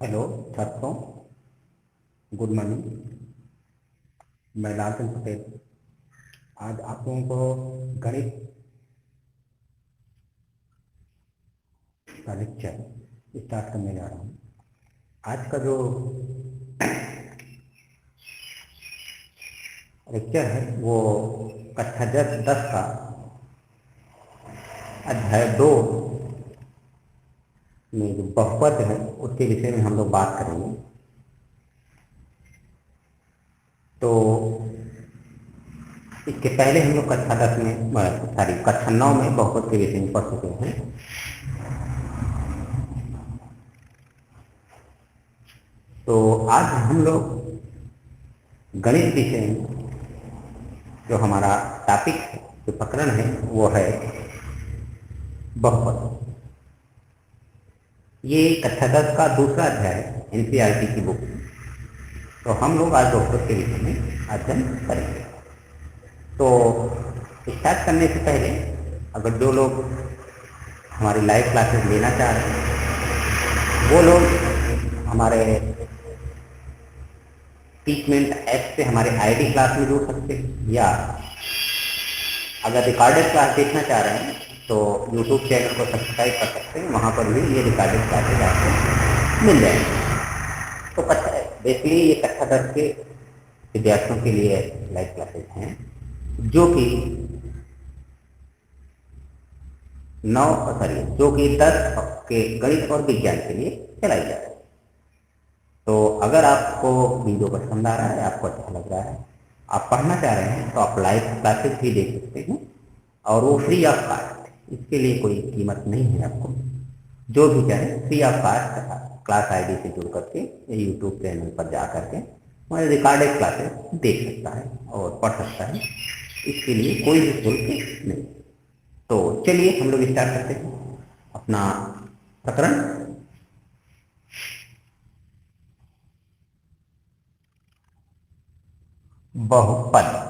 Hello छात्रों, good morning. मैं लालचंद पटेल आज आप लोगों को गणित का लेक्चर स्टार्ट करने जा रहा हूँ। आज का जो लेक्चर है वो कक्षा 10 का अध्याय 2 में जो बहुपद है उसके विषय में हम लोग बात करेंगे। तो इसके पहले हम लोग कक्षा 10 में कक्षा 9 में बहुपद के विषय में पढ़ चुके हैं। तो आज हम लोग गणित विषय में जो हमारा टॉपिक है, जो प्रकरण है वो है बहुपद। ये कक्षा 10 का दूसरा अध्याय है एनसीईआरटी की बुक में। तो हम लोग आज बहुपद के विषय में अध्ययन करेंगे। तो स्टार्ट करने से पहले अगर जो लोग हमारी लाइव क्लासेस लेना चाह रहे हैं वो लोग हमारे टीचमेंट ऐप से हमारे आईडी क्लास में जुड़ सकते हैं, या अगर रिकॉर्डेड क्लास देखना चाह रहे हैं तो यूट्यूब चैनल को सब्सक्राइब कर सकते हैं। वहाँ पर भी ये रिकॉर्डेड क्लासेज आपको मिल जाएंगे। तो बेसिकली ये कक्षा 10 के विद्यार्थियों के लिए लाइव क्लासेज हैं जो कि 10 के गणित और विज्ञान के लिए चलाई जा रही है। तो अगर आपको वीडियो पसंद आ रहा है, आपको अच्छा लग रहा है, आप पढ़ना चाह रहे हैं तो आप लाइव क्लासेस भी देख सकते हैं, और वो फ्री ऑफ कॉस्ट, इसके लिए कोई कीमत नहीं है। आपको जो भी चाहे free of cost class ID से जुड़ करके यूट्यूब चैनल पर जा करके हमारे रिकॉर्डेड क्लासेस देख सकता है और पढ़ सकता है। इसके लिए कोई भी शुल्क नहीं। तो चलिए हम लोग स्टार्ट करते हैं अपना प्रकरण। बहुपद।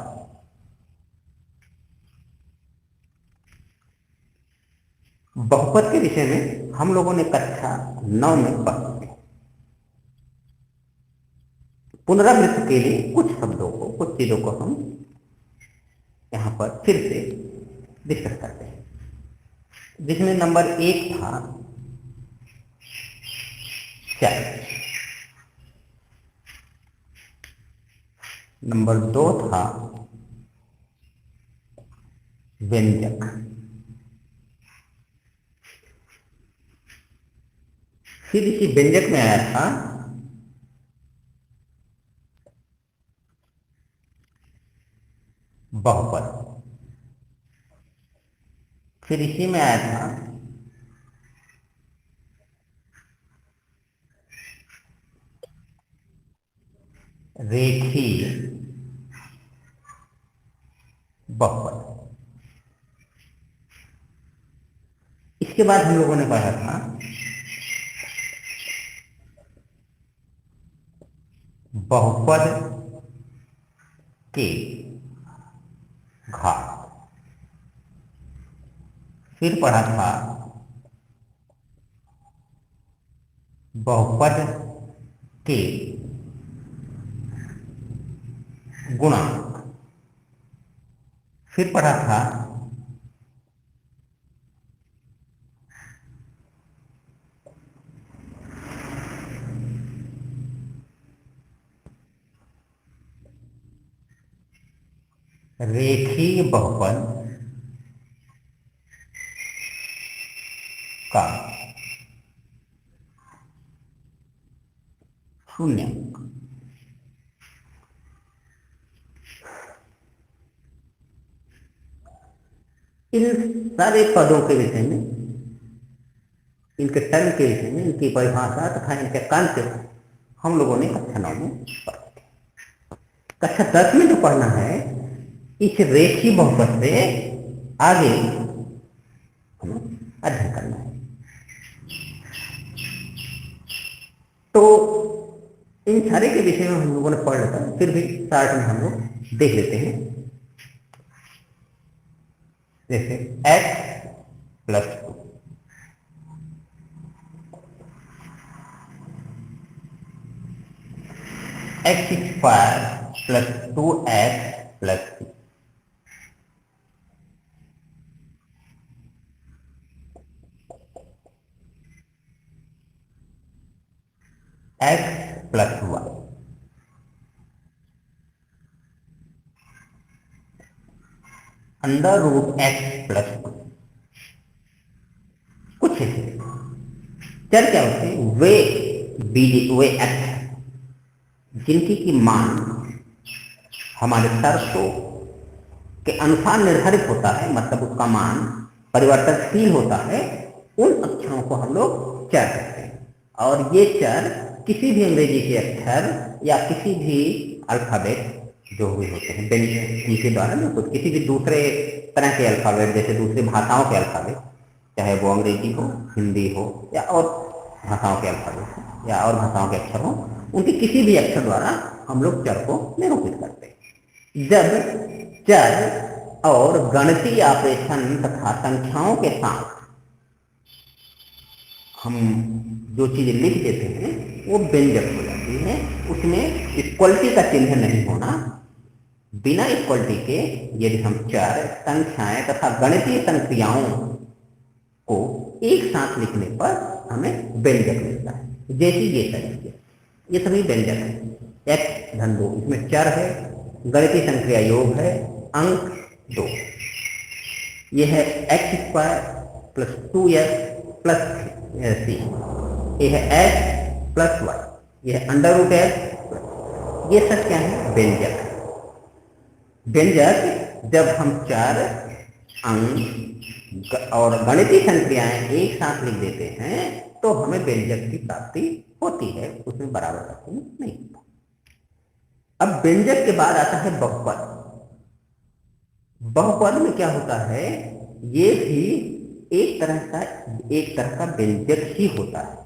बहुपद के विषय में हम लोगों ने कक्षा 9 में पढ़ा। पुनरावृत्ति के लिए कुछ शब्दों को, कुछ चीजों को हम यहाँ पर फिर से डिस्कस करते हैं। जिसमें नंबर 1 था चर, नंबर 2 था व्यंजक, फिर इसी व्यंजक में आया था बहुपद, फिर इसी में आया था रेखीय बहुपद। इसके बाद हम लोगों ने पढ़ा था बहुपद के घात, फिर पढ़ा था बहुपद के गुणांक, फिर पढ़ा था रेखीय बहुपद का शून्यांक। इन सारे पदों के विषय में, इनके टर्म के विषय में, इनकी परिभाषा तथा इनके कॉन्सेप्ट हम लोगों ने कक्षा 9 में पढ़ा। कक्षा 10 में जो पढ़ना है, इस रेखीय बहुपद से आगे हमें अध्ययन करना है। तो इन सारे के विषय में हम लोगों ने पढ़ लेता, फिर भी चार्ट में हम लोग देख लेते हैं। जैसे x + 2, x square plus 2x plus 3। X plus y under root x plus कुछ चर क्या होते हैं, वे एक्स जिनकी की मान हमारे शर्तों के अनुसार निर्धारित होता है, मतलब उसका मान परिवर्तनशील होता है, उन अक्षरों को हम लोग चर कहते हैं। और ये चर किसी भी अंग्रेजी के अक्षर या किसी भी अल्फाबेट जो हुए होते हैं इनके द्वारा जो कुछ किसी भी दूसरे तरह के अल्फाबेट, जैसे दूसरी भाषाओं के अल्फाबेट, चाहे वो अंग्रेजी हो, हिंदी हो या और भाषाओं के अल्फाबेट हो या और भाषाओं के अक्षर हो, उनके किसी भी अक्षर द्वारा हम लोग चर को निरूपित करते हैं। जब चर और गणितीय ऑपरेशन तथा संख्याओं के साथ हम जो चीजें लिख देते हैं वो व्यंजक हो जाती है, उसमें इक्वलिटी का चिन्ह नहीं होना। बिना इक्वलिटी के यदि हम चर, संख्याएं तथा गणितीय संक्रियाओं को एक साथ लिखने पर हमें व्यंजक मिलता है। जैसे ये सभी व्यंजक है। एक्स धन 2 इसमें चर है, गणितीय संक्रिया योग है, अंक 2। ये है x square plus 2x plus c, ये है एक्स प्लस वाई, ये है अंडर रूट एक्स। ये सब क्या है, व्यंजक। व्यंजक जब हम चर, अंक और गणितीय संक्रियाएं एक साथ लिख देते हैं तो हमें व्यंजक की प्राप्ति होती है, उसमें बराबर का चिन्ह नहीं होता। अब व्यंजक के बाद आता है बहुपद। बहुपद में क्या होता है, ये भी एक तरह का व्यंजक ही होता है।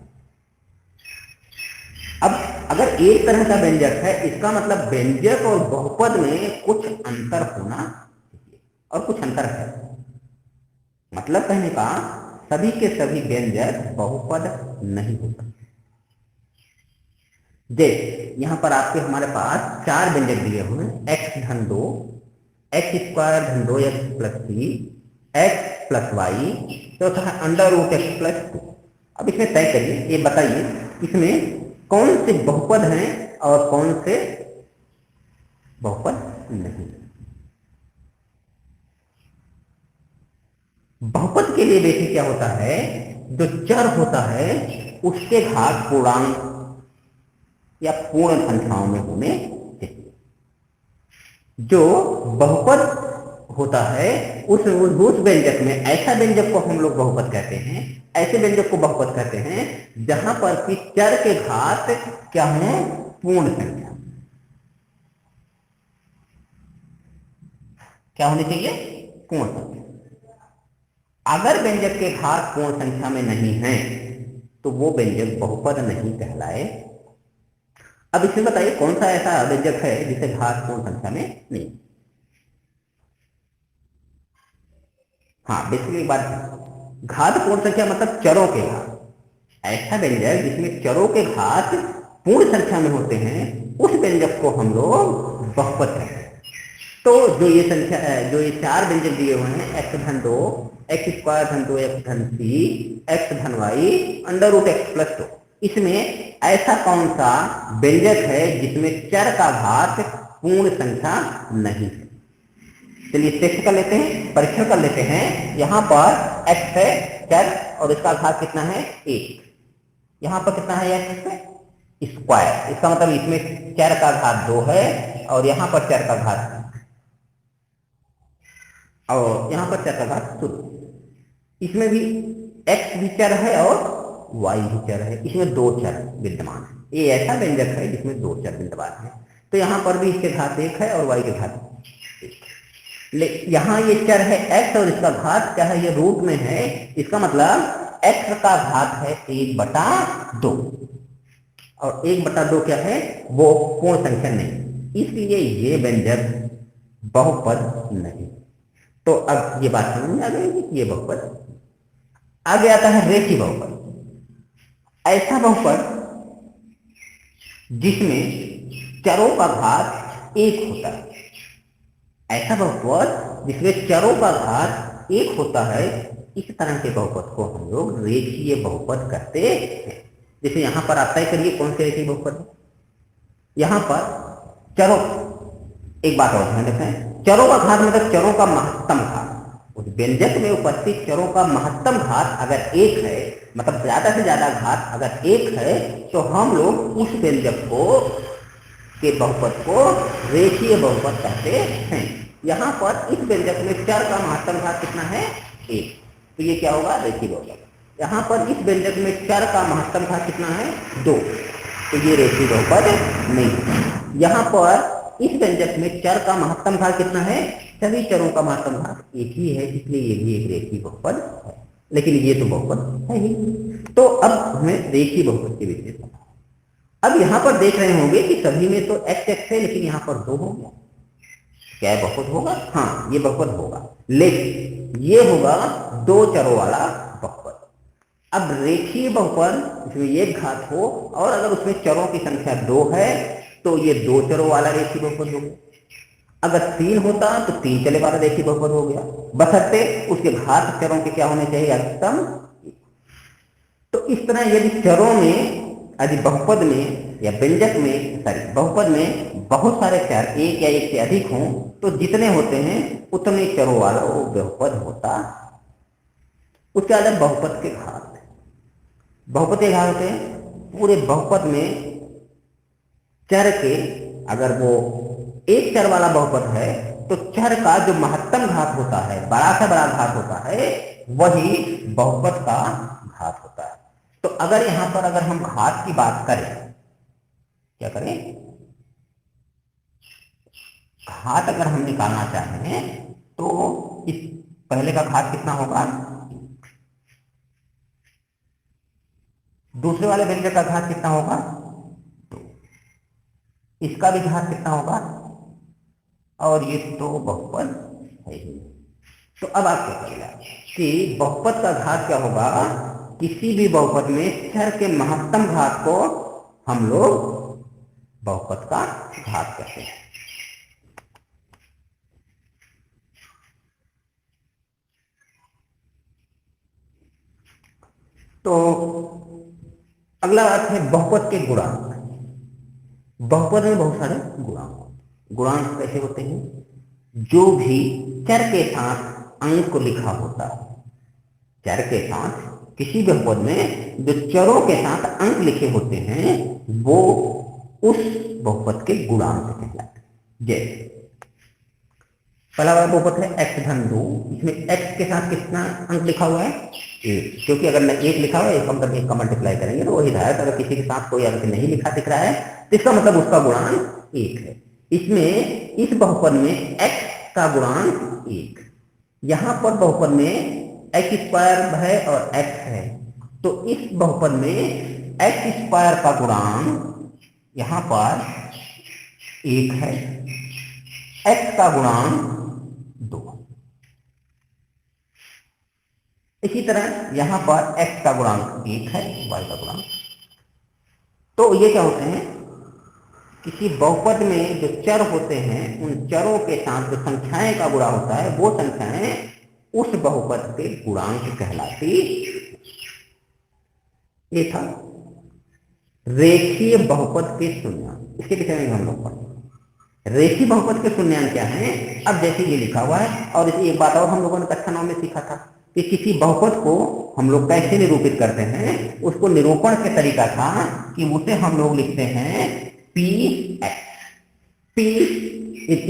अब अगर एक तरह का व्यंजक है, इसका मतलब व्यंजक और बहुपद में कुछ अंतर होना चाहिए, और कुछ अंतर है। मतलब कहने का सभी के सभी व्यंजक बहुपद नहीं हो सकते। जैसे यहां पर आपके हमारे पास 4 व्यंजक दिए हुए हैं, एक्स धन 2, एक्स स्क्वायर धन 2x plus 3, x plus Y, चौथा है अंडर रूट एक्स प्लस 2। अब इसमें तय करिए, ये बताइए इसमें कौन से बहुपद हैं और कौन से बहुपद नहीं। बहुपद के लिए देखिए क्या होता है, जो चर होता है उसके घात पूर्णांक या पूर्ण संख्याओं में होने चाहिए। जो बहुपद होता है उस व्यंजक में, ऐसा व्यंजक को हम लोग बहुपद कहते हैं, ऐसे व्यंजक को बहुपद कहते हैं जहां पर कि चर के घात क्या हो, पूर्ण संख्या। क्या होनी चाहिए, पूर्ण संख्या। अगर व्यंजक के घात पूर्ण संख्या में नहीं है तो वो व्यंजक बहुपद नहीं कहलाए। अब इसमें बताइए कौन सा ऐसा व्यंजक है जिसे घात पूर्ण संख्या में नहीं। हाँ, बेसिकली बात, घात पूर्ण संख्या मतलब चरों के घात। ऐसा व्यंजक जिसमें चरों के घात पूर्ण संख्या में होते हैं, उस व्यंजक को हम लोग बहुपद कहते हैं। तो जो ये 4 व्यंजक दिए हुए हैं, एक्स धन 2, एक्स स्क्वायर धन 2 एक्स धन 3, एक्स धन y, under root x plus 2, इसमें ऐसा कौन सा व्यंजक है जिसमें चर का घात पूर्ण संख्या नहीं है। चलिए टेस्ट कर लेते हैं, परीक्षण कर लेते हैं। यहां पर एक्स है चर और इसका घात कितना है, 1। यहां पर कितना है, एक्स स्क्वायर, इसका मतलब इसमें चर का घात 2 है और यहां पर चर का घात, और यहां पर चर का घात 0। इसमें भी x भी चर है और y भी चर है, इसमें 2 चर विद्यमान है। ये ऐसा व्यंजक है जिसमें 2 चर विद्यमान है। तो यहां पर भी इसके घात 1 है और y के घात 1। यहां ये चर है x और इसका घात क्या है, ये रूट में है, इसका मतलब x का घात है 1/2, और 1/2 क्या है, वो पूर्ण संख्या नहीं, इसलिए ये व्यंजक बहुपद नहीं। तो अब ये बात समझ में आ गई कि ये बहुपद। आगे आता है रेखीय बहुपद। ऐसा बहुपद जिसमें चरों का घात एक होता है। ऐसा बहुपद जिसमें चरों का घात एक होता है, इस तरह के बहुपद को हम लोग रेखीय बहुपद कहते हैं। जैसे यहां पर आप तय करिए कौन से रेखीय बहुपद है। यहां पर चरों, एक बात और ध्यान रखें, चरों का घात मतलब चरों का महत्तम घात। उस व्यंजक में उपस्थित चरों का महत्तम घात अगर एक है, मतलब ज्यादा से ज्यादा घात अगर एक है, तो हम लोग उस व्यंजक को के बहुपद को रेखीय बहुपद कहते हैं। यहां पर इस व्यंजक में चर का महत्तम घात कितना है? एक, तो ये क्या होगा? रेखीय बहुपद। यहां पर इस व्यंजक में चर का महत्तम घात कितना है? दो, तो ये रेखीय बहुपद नहीं। यहां पर इस व्यंजक में चर का महत्तम घात कितना है? सभी चरों का महत्तम घात एक ही है, इसलिए ये भी एक रेखीय बहुपद है। लेकिन ये तो बहुपद है ही। तो अब हमें रेखीय बहुपद के विषय में, अब यहां पर देख रहे होंगे कि सभी में तो x x है, लेकिन यहां पर दो हो गया। क्या बहुपद होगा? हाँ, ये बहुपद होगा, लेकिन ये होगा दो चरों वाला बहुपद। अब रेखीय बहुपद जिसमें एक घात हो और अगर उसमें चरों की संख्या दो है, तो ये दो चरों वाला रेखीय बहुपद हो गया। अगर तीन होता तो तीन चरे वाला रेखीय बहुपद हो गया, बशर्ते उसके घात चरों के क्या होने चाहिए? अधिकतम। तो इस तरह यदि चरों में, यदि बहुपद में या व्यंजक में, बहुपद में बहुत सारे चर एक या एक से अधिक हों, तो जितने होते हैं उतने चरों वाला वो बहुपद होता। उसके बाद बहुपद के घात। बहुपद के घात होते हैं पूरे बहुपद में चर के, अगर वो एक चर वाला बहुपद है तो चर का जो महत्तम घात होता है, बड़ा से बड़ा घात होता है, वही बहुपद का घात होता है। तो अगर यहां पर अगर हम घात की बात करें, क्या करें? घात अगर हम निकालना चाहें तो इस पहले का घात कितना होगा? दूसरे वाले व्यंजक का घात कितना होगा? इसका भी घात कितना होगा? और ये तो बहुपद है ही। तो अब आप क्या करेगा कि बहुपद का घात क्या होगा? किसी भी बहुपद में चर के महत्तम घात को हम लोग बहुपद का घात कहते हैं। तो अगला बात है बहुपद के गुणांक। बहुपद में बहुत सारे गुणांक। गुणांक कैसे होते हैं? जो भी चर के साथ अंक लिखा होता है, चर के साथ किसी बहुपद में जो चरों के साथ अंक लिखे होते हैं, वो उस बहुपद के गुणांक कहलाते हैं। जैसे पहला वाला बहुपद है x धन 2, इसमें x के साथ कितना अंक लिखा हुआ है? एक, क्योंकि अगर एक लिखा हुआ है, एक मतलब एक का मल्टीप्लाई करेंगे तो वही है। अगर किसी के साथ कोई अंक नहीं लिखा दिख रहा है तो इसका मतलब उसका गुणांक एक है। इसमें इस बहुपद में x का गुणांक एक, यहां पर बहुपद में x स्क्वायर है और x है, तो इस बहुपद में x स्क्वायर का गुणांक यहां पर एक है, x का गुणांक दो। इसी तरह यहां पर x का गुणांक एक है, y का गुणांक। तो ये क्या होते हैं? किसी बहुपद में जो चर होते हैं, उन चरों के साथ जो संख्याएं का गुणा होता है, वो संख्याएं उस बहुपद के गुणांक कहलाती। ये था रेखीय बहुपद के शून्यांक। इसके विषय में हम लोग पढ़ेंगे। रेखीय बहुपद के शून्यांक क्या है? अब जैसे ये लिखा हुआ है, और इसी एक बात और हम लोगों ने कक्षा 9 में सीखा था कि किसी बहुपद को हम लोग कैसे निरूपित करते हैं। उसको निरूपण के तरीका था कि उसे हम लोग लिखते हैं P x. P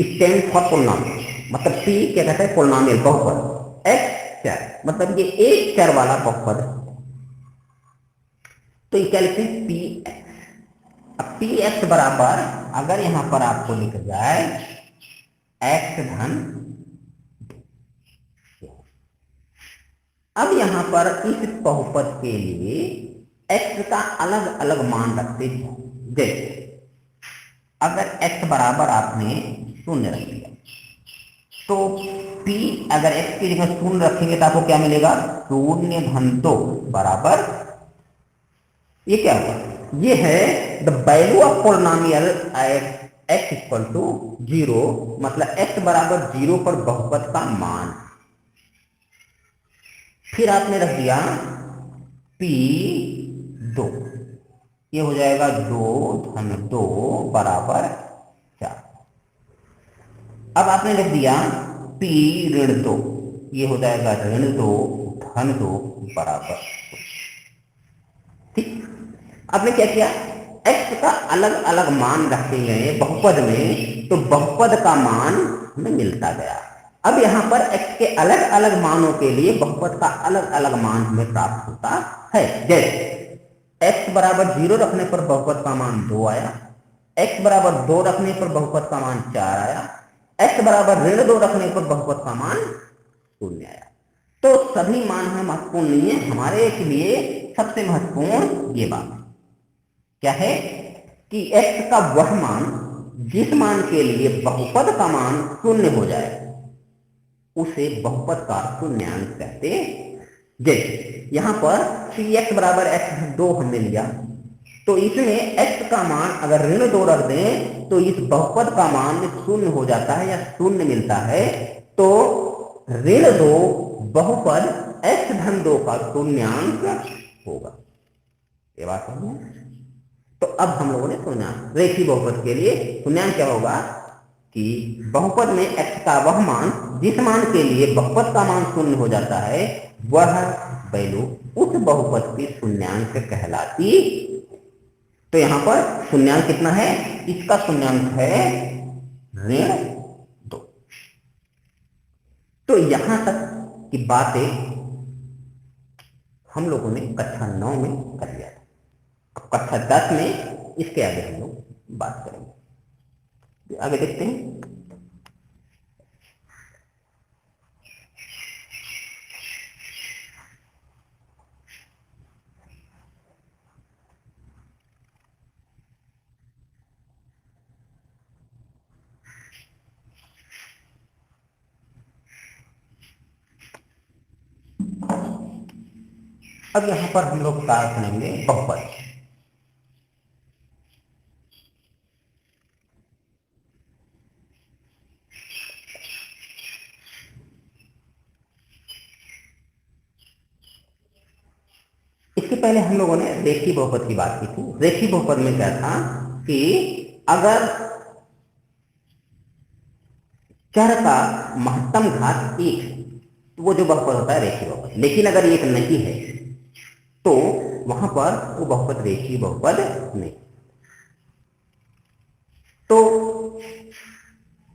stand for polynomial, मतलब पी क्या कहता है? पोलिनोमियल बहुपद। एक्स चर, मतलब ये एक चर वाला बहुपद है, तो ये क्या लिखते हैं? P x. अब पी एक्स बराबर अगर यहां पर आपको लिख जाए एक्स धन, अब यहां पर इस बहुपद के लिए x का अलग अलग मान रखते हैं। जैसे अगर x बराबर आपने शून्य रख दिया, तो p अगर x की जगह शून्य रखेंगे तो आपको क्या मिलेगा? शून्य धन 2 बराबर, ये क्या होगा? ये है the value of polynomial x equal to 0, मतलब x बराबर 0 पर बहुपद का मान। फिर आपने रख दिया p2, ये हो जाएगा 2 धन 2 बराबर 4। अब आपने लिख दिया p ऋण 2, ये हो जाएगा ऋण 2 धन 2 बराबर। ठीक, आपने क्या किया, x का अलग अलग मान रखे गए बहुपद में, तो बहुपद का मान हमें मिलता गया। अब यहाँ पर x के अलग अलग मानों के लिए बहुपद का अलग अलग मान हमें प्राप्त होता है। जैसे x बराबर 0 रखने पर बहुपद का मान 2 आया, x बराबर 2 रखने पर बहुपद का मान 4 आया, x बराबर ऋण 2 रखने पर बहुपद का मान 0 आया। तो सभी मान हमें महत्वपूर्ण नहीं है, हमारे लिए सबसे महत्वपूर्ण ये बात क्या है कि x का वह मान जिस मान के लिए बहुपद का मान 0 हो जाए उसे बहुपद का शून्यांक कहते। जैसे यहां पर 3x बराबर x2 हमने लिया, तो इसमें x का मान अगर ऋण 2 रख दें तो इस बहुपद का मान 0 हो जाता है या 0 मिलता है। तो ऋण 2 बहुपद x धन 2 का शून्यांक होगा। ये बात समझ में? तो अब हम लोगों ने शून्यांक रेखीय बहुपद के लिए शून्यांक क्या होगा कि बहुपद में x का वह मान जिस मान के लिए बहुपद का मान 0 हो जाता है वह वैल्यू उस बहुपद की शून्यांक कहलाती। तो यहां पर शून्यांक कितना है, इसका शून्यांक है ऋण 2। तो यहां तक की बातें हम लोगों ने कक्षा 9 में कर लिया था। अब कक्षा 10 में इसके आगे हम लोग बात करेंगे। आगे देखते हैं। अब यहां पर हम लोग कार्य करेंगे बहुपद। इसके पहले हम लोगों ने रेखीय बहुपद की बात की थी। रेखीय बहुपद में क्या था कि अगर चर का महत्तम घात 1 तो वो जो बहुपद होता है रेखीय बहुपद, लेकिन अगर 1 नहीं है तो वहां पर वो बहुपद रेखीय बहुपद नहीं। तो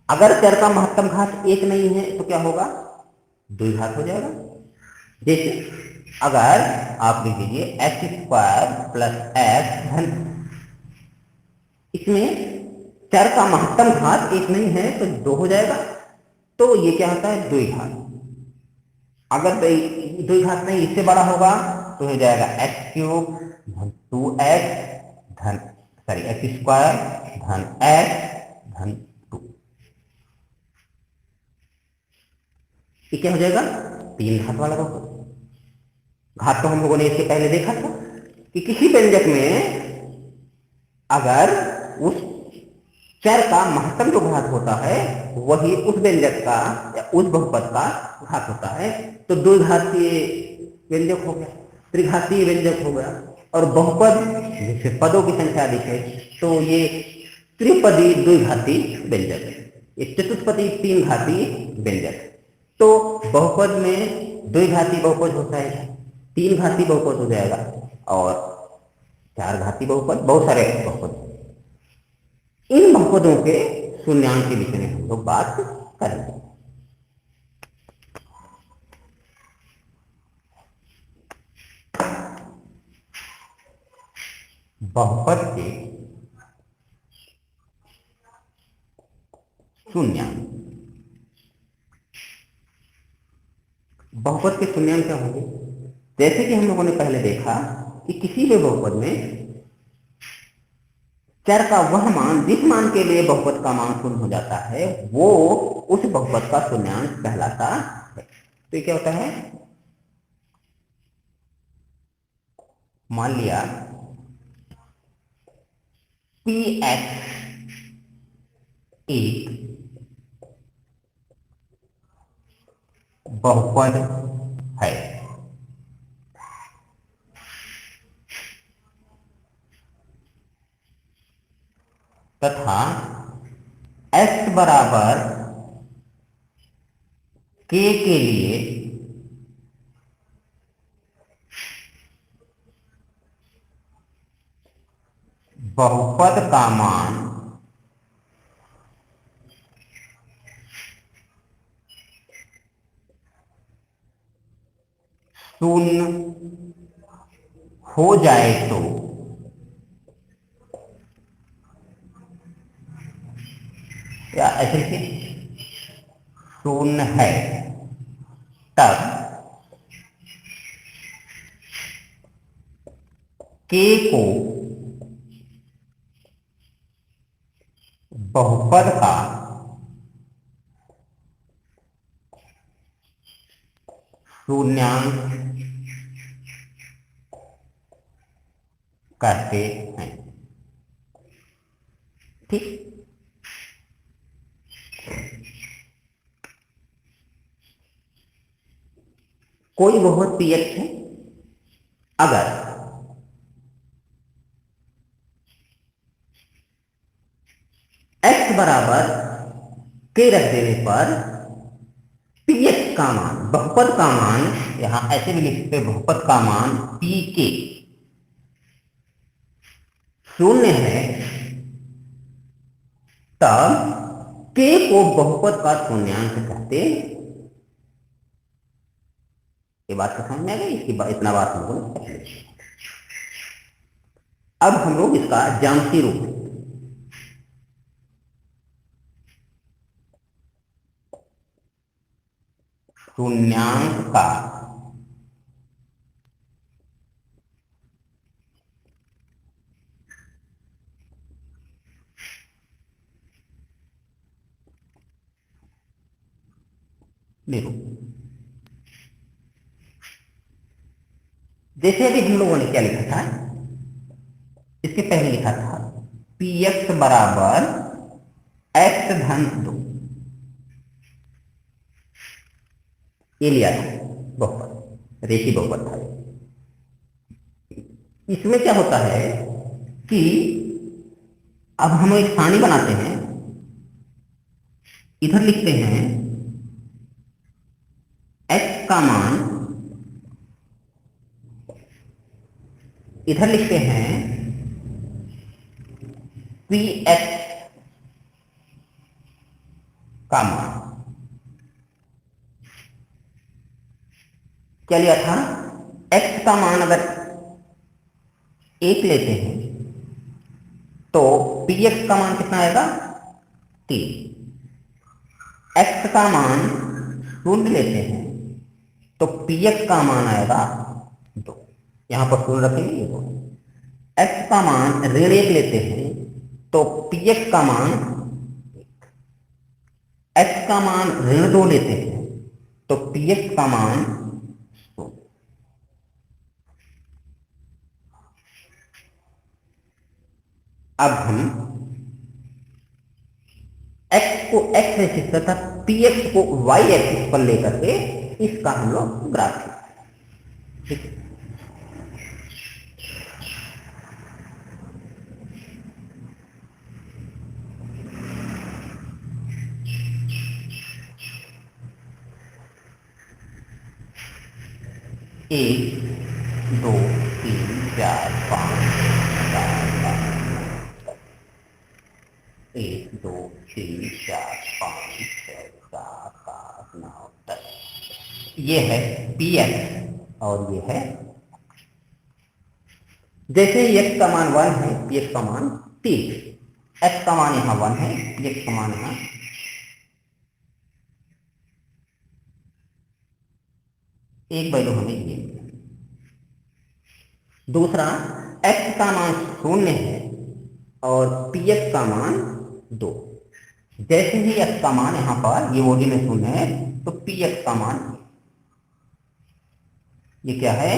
अगर चर का महत्तम घात 1 नहीं है तो क्या होगा, द्विघात हो जाएगा। जैसे अगर आप लिख लीजिए x² प्लस x धन, इसमें चर का महत्तम घात 1 नहीं है तो 2 हो जाएगा। तो ये क्या होता है, द्विघात। अगर द्विघात नहीं इससे बड़ा होगा तो हो जाएगा x³ धन 2x धन x² धन x धन 2। ये क्या हो जाएगा, 3 घात वाला बहुपद। घात तो हम लोगों ने इससे पहले देखा था कि किसी व्यंजक में अगर उस चर का महत्तम जो घात होता है वही उस व्यंजक का या उस बहुपद का घात होता है। तो द्विघातीय व्यंजक हो गया, त्रिघातीय व्यंजक हो गया, और बहुपद जैसे पदों की संख्या अधिक है तो ये त्रिपदी द्विघाती व्यंजक है, ये चतुष्पदी 3 घाती व्यंजक। तो बहुपद में द्विघाती बहुपद होता है, 3 घाती बहुपद हो जाएगा, और 4 घाती बहुपद, बहुत सारे बहुपद। इन बहुपदों के शून्यांक के विषय में हम लोग बात करेंगे। बहुपद के शून्यांक, बहुपद के शून्यांक क्या होंगे, जैसे कि हम लोगों ने पहले देखा कि किसी भी बहुपद में चर का वह मान जिस मान के लिए बहुपद का मान 0 हो जाता है वो उस बहुपद का शून्यांक कहलाता है। तो ये क्या होता है, मान लिया px एक बहुपद है। तथा x बराबर k के लिए बहुपद का मान शून्य हो जाए तो या ऐसे कि शून्य है, तब k को बहुपद का शून्यांक कहते हैं। ठीक, कोई बहुपद px है, अगर x बराबर k रख देने पर px का मान, बहुपद का मान, यहां ऐसे भी लिखते बहुपद का मान pk शून्य है, तब k को बहुपद का शून्यांक कहते। ये बात तो समझ में आ गई, इतना बात हम लोगों ने पहले। अब हम लोग इसका ज्यामितीय रूप शून्यांक का निरूपण। जैसे अभी हम लोगों ने क्या लिखा था, इसके पहले लिखा था px बराबर x धन 2, ये लिया था बहुपद, रेखीय बहुपद था। इसमें क्या होता है कि अब हम एक सारणी बनाते हैं, इधर लिखते हैं x का मान, इधर लिखते हैं px का मान। क्या लिया था, x का मान अगर 1 लेते हैं तो px का मान कितना आएगा, 3। x का मान 0 लेते हैं तो px का मान आएगा 2। यहां पर 0 रखेंगे, ये 2। x का मान ऋण 1 लेते हैं तो px का मान 1। x का मान ऋण 2 लेते हैं तो px का मान 2। अब हम x को x एक्सिस तथा px को y एक्सिस पर लेकर के इसका हम लोग ग्राफ खींचते हैं। ठीक है, एक, दो, तीन, चार, पाँच, एक, दो, तीन, चार, पाँच, छः, सात, आठ, नौ, 10। ये है px और ये है, जैसे x का मान 1 है, px का मान 3, x का मान यहाँ 1 है, px का मान यहाँ 1/2 हमें ये मिला। दूसरा, x का मान 0 है और px का मान 2। जैसे ही x का मान यहाँ पर ये ओडी में 0 है तो px का मान, ये क्या है,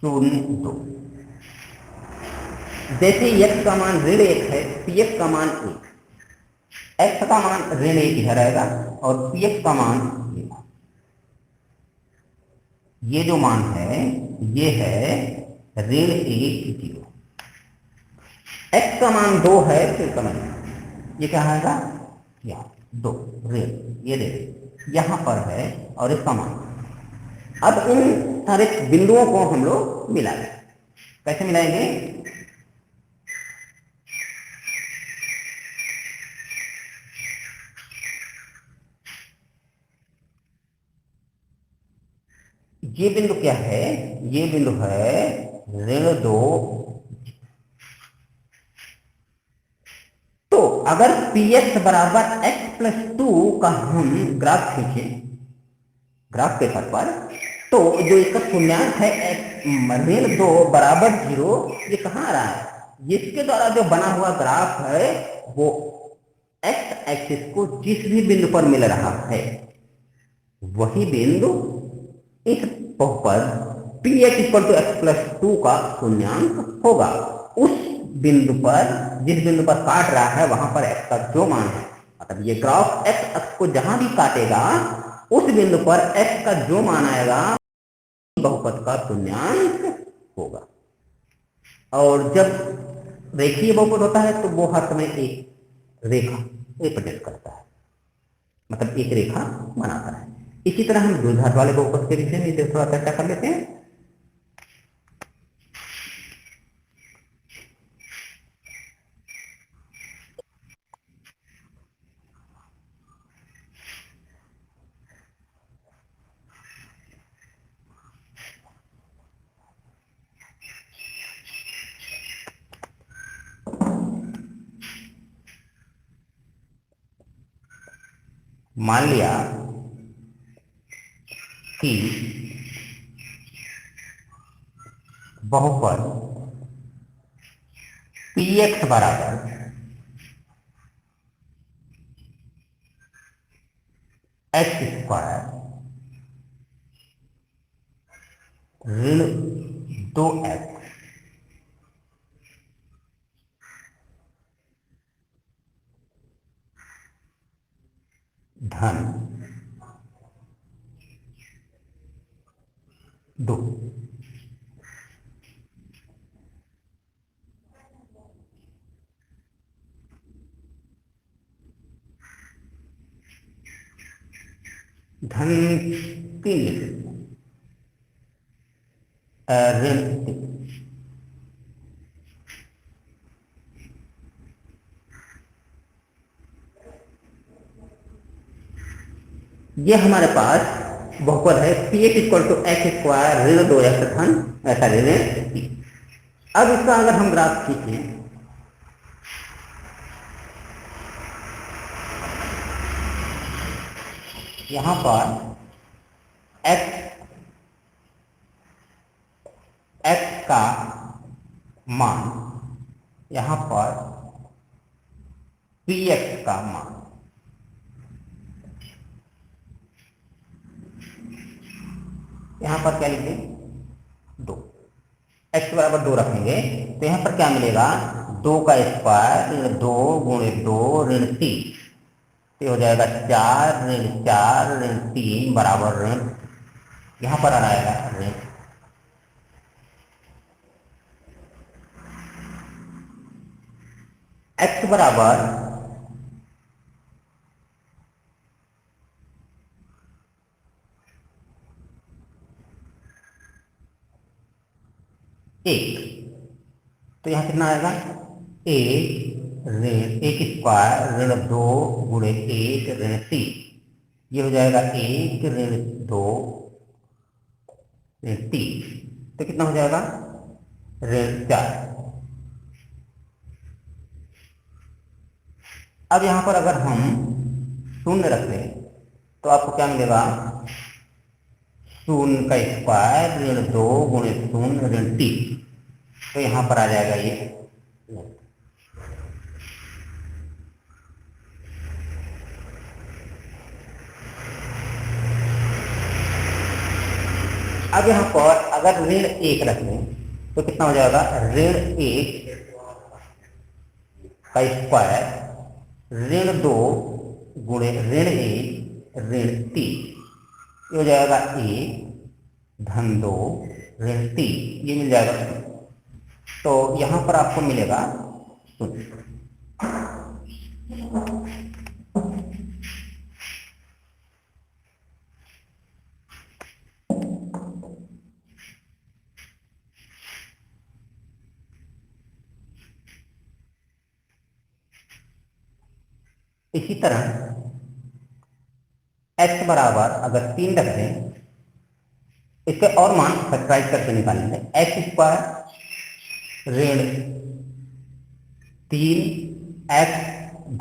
0, 2। जैसे x का मान ऋण 1 है, px का मान 1, x का मान ऋण 1 इधर आएगा और px का मान ये जो मान है ये है ऋण 1 0। x का मान 2 है, फिर का मान ये क्या आएगा, यहाँ 2 ऋण, ये ऋण यहाँ पर है और इसका मान। अब इन सारे बिंदुओं को हम लोग मिलाएंगे। कैसे मिलाएंगे, ये बिंदु क्या है, ये बिंदु है ऋण 2। तो अगर px बराबर x प्लस 2 का हम ग्राफ खींचे ग्राफ पेपर पर, तो जो इसका शून्यांक है ऋण 2 बराबर 0, ये कहाँ आ रहा है, जिसके द्वारा जो बना हुआ ग्राफ है वो x एक्सिस को जिस भी बिंदु पर मिल रहा है वही बिंदु इस बहुपद px equal to x plus 2 का शून्यांक होगा। उस बिंदु पर, जिस बिंदु पर काट रहा है वहां पर x का जो मान है, मतलब ये ग्राफ x अक्ष को जहां भी काटेगा उस बिंदु पर x का जो मान आएगा बहुपद का शून्यांक होगा। और जब रेखीय बहुपद होता है तो वो हर समय एक रेखा रिप्रेजेंट करता है, मतलब एक रेखा बनाता है। इसी तरह हम द्विघात वाले बहुपद के विषय में थोड़ा चर्चा कर लेते हैं। मान लिया कि बहुपद px बराबर x स्क्वायर ऋण 2x धन 2 धन 3 ऋण 3। ये हमारे पास बहुपद है px equal to x square ऋण 2x धन ऐसा ऋण 3। अब इसका अगर हम ग्राफ खींचें, यहां पर x का मान, यहां पर px का मान, यहां पर क्या लिखें 2, x बराबर 2 रखेंगे तो यहां पर क्या मिलेगा, 2 का स्क्वायर ऋण 2 गुणे 2 ऋण 3, तो हो जाएगा 4 ऋण 4 ऋण 3 बराबर ऋण, यहां पर आएगा ऋण। x बराबर 1, तो यहां कितना आएगा, 1 ऋण 1 स्क्वायर ऋण 2 गुणे 1 ऋण 3, ये हो जाएगा 1 ऋण 2 ऋण 3, तो कितना हो जाएगा ऋण 4। अब यहां पर अगर हम शून्य रख दें तो आपको क्या मिलेगा, शून्य का स्क्वायर ऋण 2 गुणे शून्य ऋण 3, तो यहां पर आ जाएगा ये। अब यहां पर अगर ऋण 1 रख लें तो कितना हो जाएगा, ऋण 1 का स्क्वायर ऋण 2 गुणे ऋण 1 ऋण 3, ये हो जाएगा 1 धन 2 ऋण 3, ये मिल जाएगा। तो यहां पर आपको मिलेगा शून्य। इसी तरह x बराबर अगर 3 रख दें, इसके और मान फैक्टराइज करके निकालेंगे। एक्स स्क्वायर ऋण 3x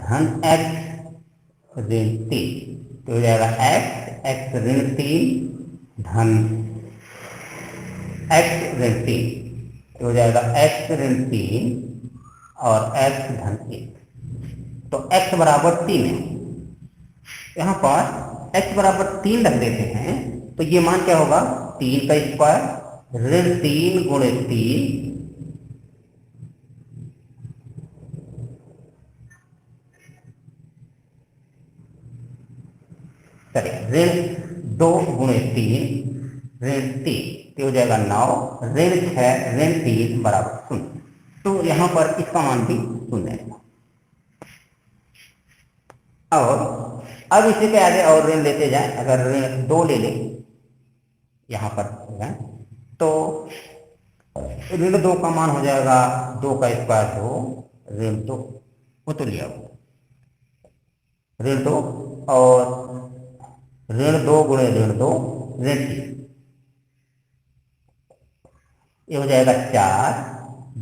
धन x ऋण 3, तो हो जाएगा x ऋण 3 धन x ऋण 3, तो हो जाएगा x ऋण 3 और x धन 1। तो x बराबर 3 है, यहाँ पर x बराबर 3 रख देते हैं, तो ये मान क्या होगा 3 का स्क्वायर ऋण 3 गुणे 3 ऋण 2 गुणे 3 ऋण 3, तो हो जाएगा 9 ऋण 6 ऋण 3 बराबर 0। तो यहाँ पर इसका मान भी 0 है। और अब इसी के आगे और ऋण लेते जाएं, अगर ऋण 2 ले लें यहाँ पर तो ऋण 2 का मान हो जाएगा 2 का स्क्वायर 2 ऋण 2, वो तो लिया ऋण 2 और ऋण 2 गुणे ऋण 2 ऋण 3, ये हो जाएगा 4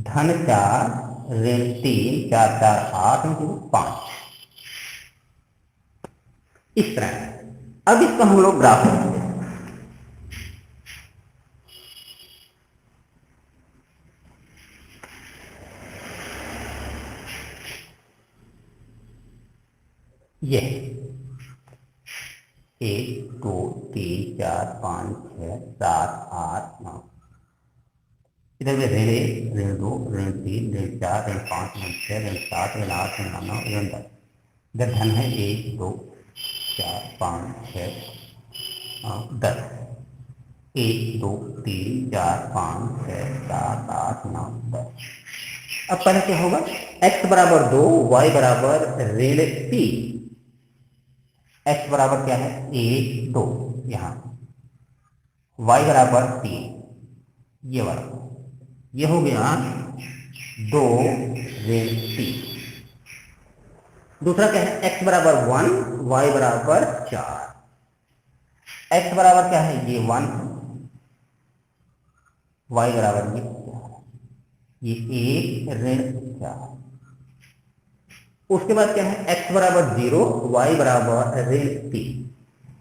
धन 4 ऋण 3, 4 4 8 5। इस तरह अब इसका हम लोग ग्राफ बनाएंगे। ये 1 2 3 4 5 6 7 8 9, इधर में ऋण 1 ऋण 2 ऋण 3 ऋण 4 ऋण 5 ऋण 6 ऋण 7 ऋण 8 ऋण 9 ऋण 10। इधर धन है 1 2 4 5 6 10, 1 2 3 4 5 6 7 8 9 10। अब पहले क्या होगा, x बराबर 2 y बराबर ऋण 3, x बराबर क्या है 1 2, यहाँ y बराबर 3, ये वाला ये हो गया 2 ऋण 3। दूसरा क्या है x बराबर 1 y बराबर 4, x बराबर क्या है ये 1, y बराबर ये 1 ऋण 4। उसके बाद क्या है x बराबर 0 y बराबर ऋण 3।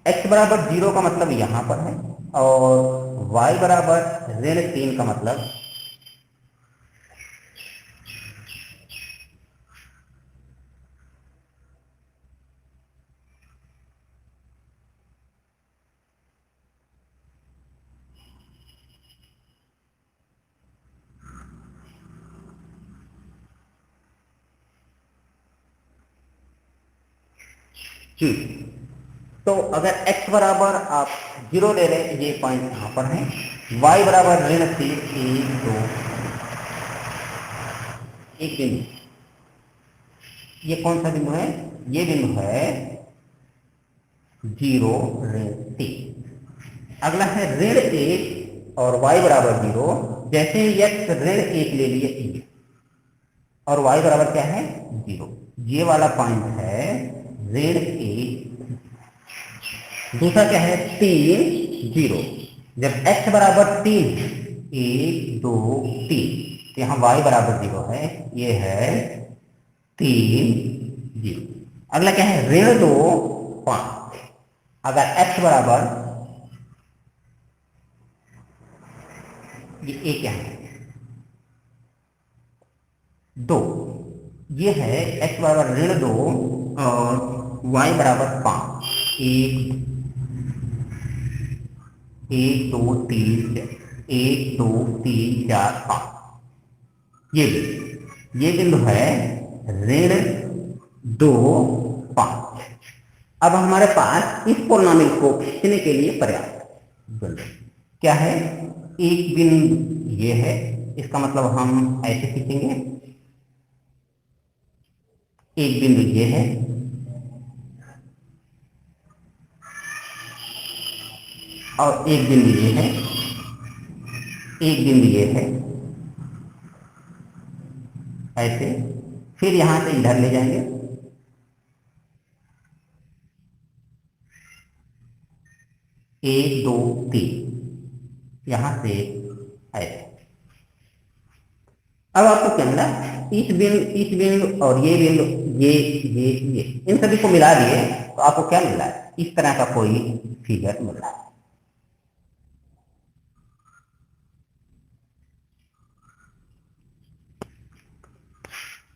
x बराबर 0 का मतलब यहां पर है और y बराबर ऋण 3 का मतलब तो अगर x बराबर आप 0 ले लें, ये पॉइंट यहां पर है, y बराबर ऋण 3 1 2 एक बिंदु, ये कौन सा बिंदु है, ये बिंदु है 0 ऋण 3। अगला है ऋण 1 और y बराबर 0, जैसे ही x ऋण 1 ले लिए और y बराबर क्या है 0, ये वाला पॉइंट है ऋण 1। दूसरा क्या है 3 0, जब x बराबर 3 1 2 3, यहाँ y बराबर 0 है, ये है 3 0। अगला क्या है ऋण 2 5, अगर x बराबर ये एक यहाँ है 2, ये है x बराबर ऋण 2 और y बराबर 5, 1 2 3 1 2 3 4 5, ये बिंदु है -2, 5। अब हमारे पास इस पोलिनोमियल को खींचने के लिए पर्याप्त बिंदु क्या है? एक बिंदु ये है, इसका मतलब हम ऐसे खींचेंगे, एक बिंदु ये है, और एक बिंदु ये है, एक बिंदु ये है, ऐसे। फिर यहां से इधर ले जाएंगे, एक, दो, तीन, यहां से ऐसे। अब आपको क्या मिला? इस बिंदु और ये बिंदु, ये इन सभी को मिला दिए तो आपको क्या मिल रहा है? इस तरह का कोई फिगर मिल रहा है।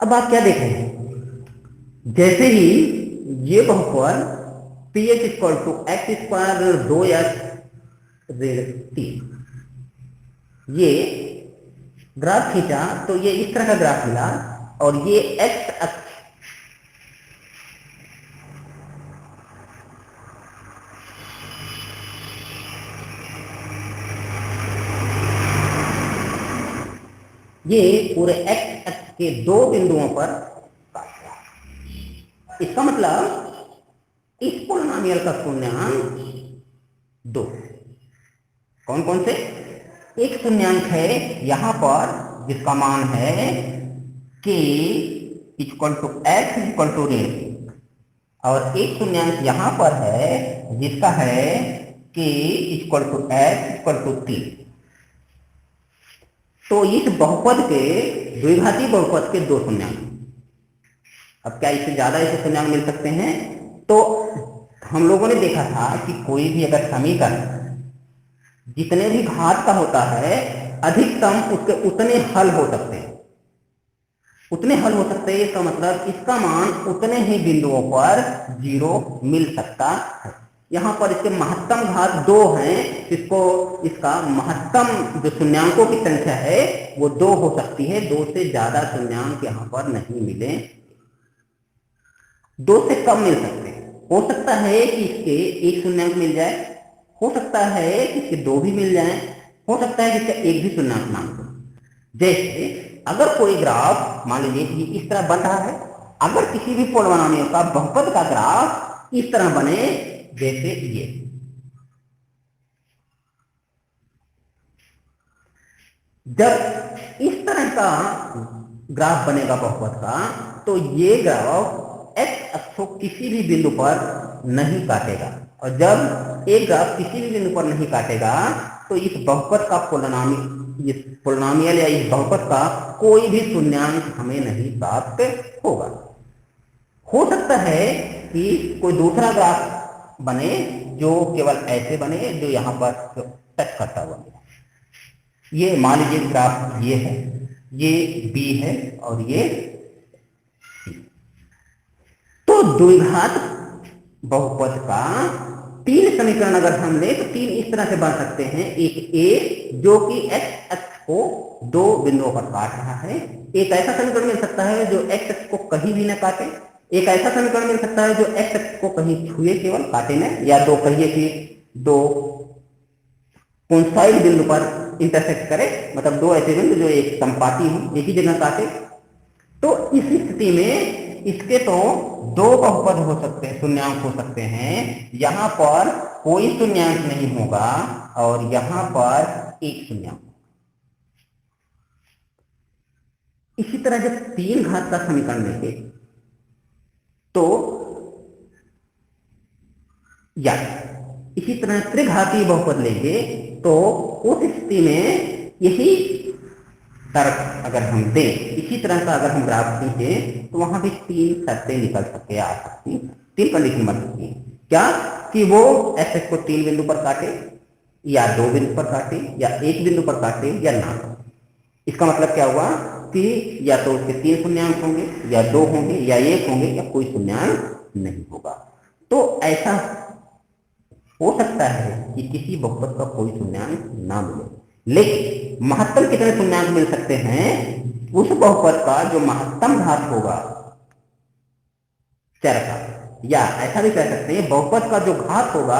अब आप क्या देख रहे हैं? जैसे ही ये बहुपद p h equal to x square 2x-3 ये ग्राफ खींचा तो ये इस तरह का ग्राफ मिला, और ये एक्स अक्ष ये पूरे एक्स अक्ष के दो बिंदुओं पर काट रहा है। इसका मतलब इस पोलिनोमियल का शून्यांक 2। कौन कौन से? एक शून्यांक है यहां पर जिसका मान है k equal to x equal to ऋण, और एक शून्यांक यहां पर है जिसका है k equal to x equal to 3। तो इस बहुपद के, द्विघाती बहुपद के दो शून्यांक। अब क्या इससे ज्यादा ऐसे शून्यांक मिल सकते हैं? तो हम लोगों ने देखा था कि कोई भी अगर समीकरण जितने भी घात का होता है, अधिकतम उसके उतने हल हो सकते हैं, उतने हल हो सकते हैं। इसका मतलब इसका मान उतने ही बिंदुओं पर 0 मिल सकता है। यहाँ पर इसके महत्तम घात 2 हैं, इसको इसका महत्तम जो शून्यांकों की संख्या है वो 2 हो सकती है। 2 से ज्यादा शून्यांक यहाँ पर नहीं मिले, 2 से कम मिल सकते हैं। हो सकता है कि इसके एक शून्यांक मिल जाए, हो सकता है कि इसके 2 भी मिल जाए, हो सकता है कि इसका एक भी शून्यांक ना हो। जैसे अगर कोई ग्राफ मान लीजिए कि इस तरह बन रहा है, अगर किसी भी पोलिनोमियल का बहुपद का ग्राफ इस तरह बने जैसे ये, जब इस तरह का ग्राफ बनेगा बहुपद का, तो ये ग्राफ एक्स अक्ष को किसी भी बिंदु पर नहीं काटेगा, और जब एक ग्राफ किसी भी बिंदु पर नहीं काटेगा तो इस बहुपद का पोलिनोमियल या इस बहुपद का कोई भी शून्यांक हमें नहीं प्राप्त होगा। हो सकता है कि कोई दूसरा ग्राफ बने जो केवल ऐसे बने, जो यहां पर टच करता हुआ। ये मान लीजिए ग्राफ ये है, ये बी है और ये सी। तो द्विघात बहुपद का 3 समीकरण अगर हम ले तो 3 इस तरह से बन सकते हैं। एक ए जो कि एक्स अक्ष को 2 बिंदुओं पर काट रहा है, एक ऐसा समीकरण मिल सकता है जो एक्स अक्ष को कहीं भी न काटे, एक ऐसा समीकरण मिल सकता है जो एक्स अक्ष को कहीं छुए केवल काटे न, या दो कहिए कि 2 कोइंसाइड बिंदु पर इंटरसेक्ट करे, मतलब 2 ऐसे बिंदु जो एक संपाती हो, एक ही जगह काटे। तो इस स्थिति में इसके तो 2 बहुपद हो सकते हैं, शून्यांक हो सकते हैं। यहां पर कोई शून्यांक नहीं होगा और यहां पर एक शून्यांक। इसी तरह जब 3 घात का समीकरण लेंगे तो, या इसी तरह त्रिघातीय बहुपद लेंगे तो उस स्थिति में यही तर्क अगर हम दें, इसी तरह का अगर हम ग्राफ खींचें तो वहां भी 3 शर्तें निकल सकते आ सकती, 3 कंडीशन बन सकती है। क्या? कि वो एक्स को 3 बिंदु पर काटे, या 2 बिंदु पर काटे, या 1 बिंदु पर काटे, या ना काटे। इसका मतलब क्या हुआ कि या तो उसके 3 शून्यांक होंगे, या 2 होंगे, या 1 होंगे, या कोई शून्यांक नहीं होगा। तो ऐसा हो सकता है कि किसी बहुपद का कोई शून्यांक ना मिले, लेकिन महत्तम कितने शून्यांक मिल सकते हैं? उस बहुपद का जो महत्तम घात होगा चर का, या ऐसा भी कह सकते हैं बहुपद का जो घात होगा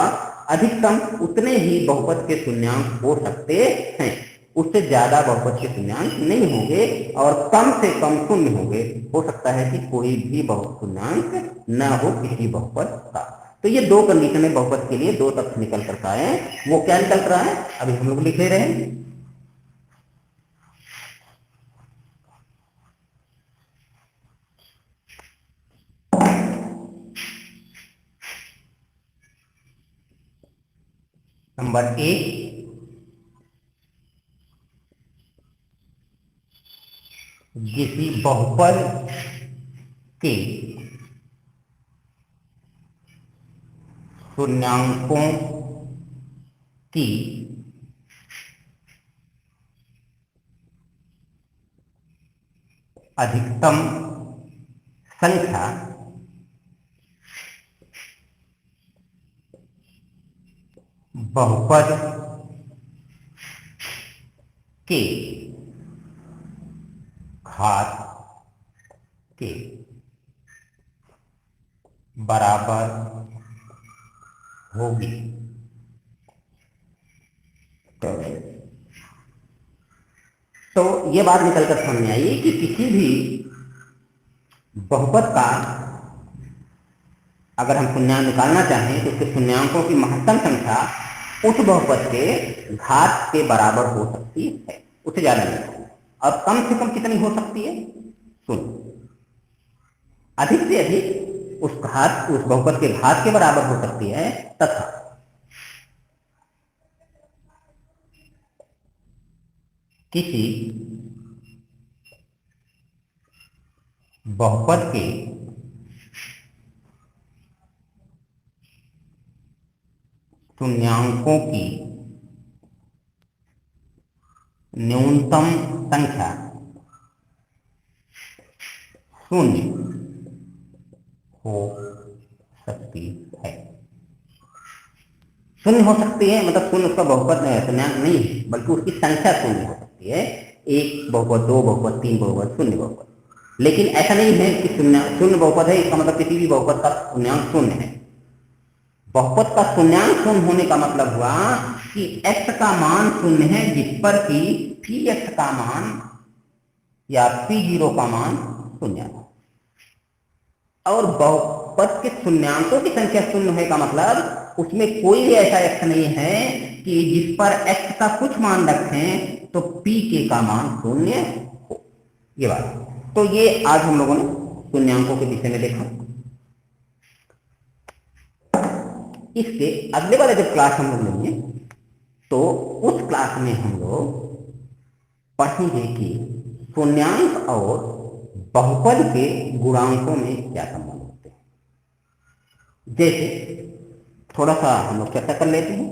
अधिकतम उतने ही बहुपद के शून्यांक हो सकते हैं, उससे ज्यादा बहुपद के शून्यांक नहीं होंगे और कम से कम शून्य होंगे। हो सकता है कि कोई भी शून्यांक न हो किसी बहुपद का। तो ये दो कंडीशन है बहुपद के लिए, दो तथ्य निकल कर आए हैं। वो क्या निकल कर आए अभी हम लोग लिख ले रहे हैं। नंबर एक, किसी बहुपद के शून्यांकों की अधिकतम संख्या बहुपद के घात के बराबर होगी। तो ये बात निकलकर सामने आई कि किसी भी बहुपद का अगर हम शून्यांक निकालना चाहें तो उसके शून्यांकों की महत्तम संख्या उस बहुपद के घात के बराबर हो सकती है, उससे ज्यादा नहीं। और कम से कम कितनी हो सकती है? शून्य। अधिक से अधिक उस बहुपद के घात के बराबर हो सकती है, तथा किसी बहुपद के शून्यांकों की न्यूनतम संख्या शून्य हो सकती है। शून्य हो सकती है मतलब शून्य उसका बहुपद शून्यांक नहीं है, बल्कि उसकी संख्या शून्य हो सकती है। एक बहुपद, दो बहुपद, तीन बहुपद, शून्य बहुपद। लेकिन ऐसा नहीं है कि शून्य बहुपद है इसका मतलब किसी भी बहुपद का शून्यांक शून्य है। बहुपद का शून्यांक शून्य होने का मतलब हुआ कि x का मान शून्य है जिस पर कि पी एक्स का मान या p0 का मान शून्य है। और बहुपद के शून्यांकों की संख्या शून्य होने का मतलब उसमें कोई भी ऐसा x नहीं है कि जिस पर x का कुछ मान रखें तो pk का मान शून्य हो। ये बात, तो ये आज हम लोगों ने शून्यांकों के विषय में देखा। इसके अगले वाले जब क्लास हम लोग लेंगे तो उस क्लास में हम लोग पढ़ेंगे कि शून्यांक और बहुपद के गुणांकों में क्या संबंध होते हैं। जैसे थोड़ा सा हम लोग चर्चा कर लेते हैं,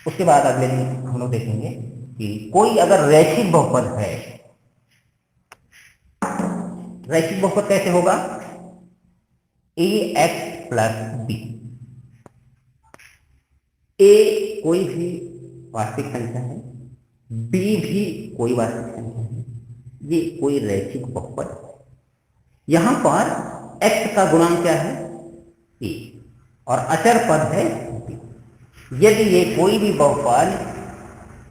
उसके बाद अगले दिन हम लोग देखेंगे कि कोई अगर रैखिक बहुपद है, रैखिक बहुपद कैसे होगा? ax plus b। a कोई भी वास्तविक संख्या है, b भी कोई वास्तविक संख्या है, ये कोई रैखिक बहुपद है। यहां पर x का गुणांक क्या है? a, और अचर पद है b। यदि ये कोई भी बहुपद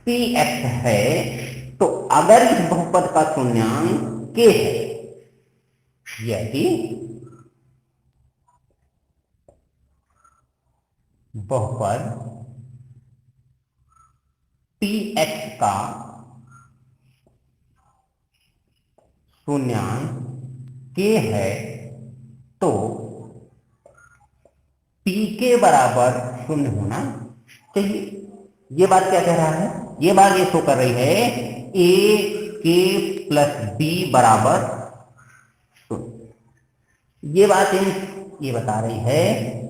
px है तो अगर इस बहुपद का शून्यांक k है, यदि बहुपद px का शून्यांक k है तो p के बराबर शून्य होना चाहिए। ये बात क्या कह रहा है? ये बात ये शो कर रही है a k प्लस b बराबर शून्य। ये बात ये बता रही है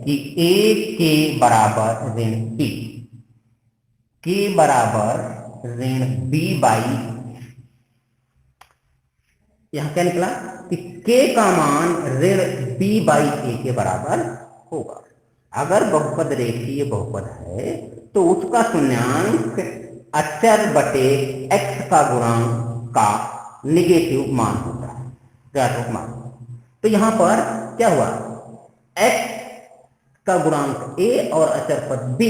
कि a के बराबर ऋण b, k बराबर ऋण b बाई, यहां क्या निकला कि k का मान ऋण b बाई a के बराबर होगा। अगर बहुपद रेखीय बहुपद है तो उसका शून्यांक अचर बटे x का गुणांक का निगेटिव मान होता है, ऋणात्मक मान। तो यहां पर क्या हुआ x का गुणांक a और अचर पद b,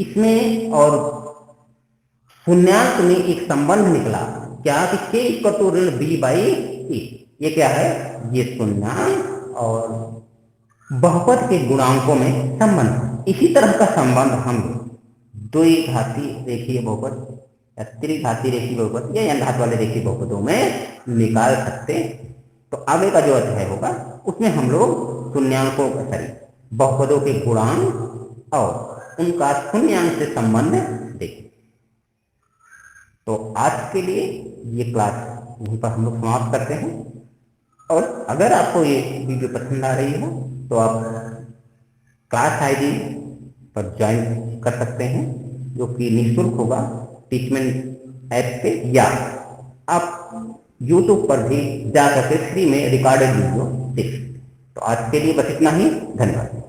इसमें और शून्यांक में एक संबंध निकला क्या कि k इक्वल टू ऋण b बाई ए। ये क्या है? ये शून्यांक और बहुपद के गुणांकों में संबंध। इसी तरह का संबंध हम द्विघाती रेखीय बहुपद या त्रिघाती रेखीय बहुपद या n घात वाले रेखीय बहुपदों में निकाल सकते। तो आगे का जो अध्याय होगा उसमें हम लोग शून्यांकों सॉरी बहुपदों के गुणांक और उनका शून्यांक से संबंध देखें। तो आज के लिए ये क्लास यहीं पर हम लोग समाप्त करते हैं। और अगर आपको ये वीडियो पसंद आ रही है तो आप क्लास आईडी पर ज्वाइन कर सकते हैं, जो कि निःशुल्क होगा टीचमेंट ऐप पे, या आप YouTube पर भी जा करके फ्री में रिकॉर्डेड वीडियो देख सकते हैं। तो आज के लिए बस इतना ही। धन्यवाद।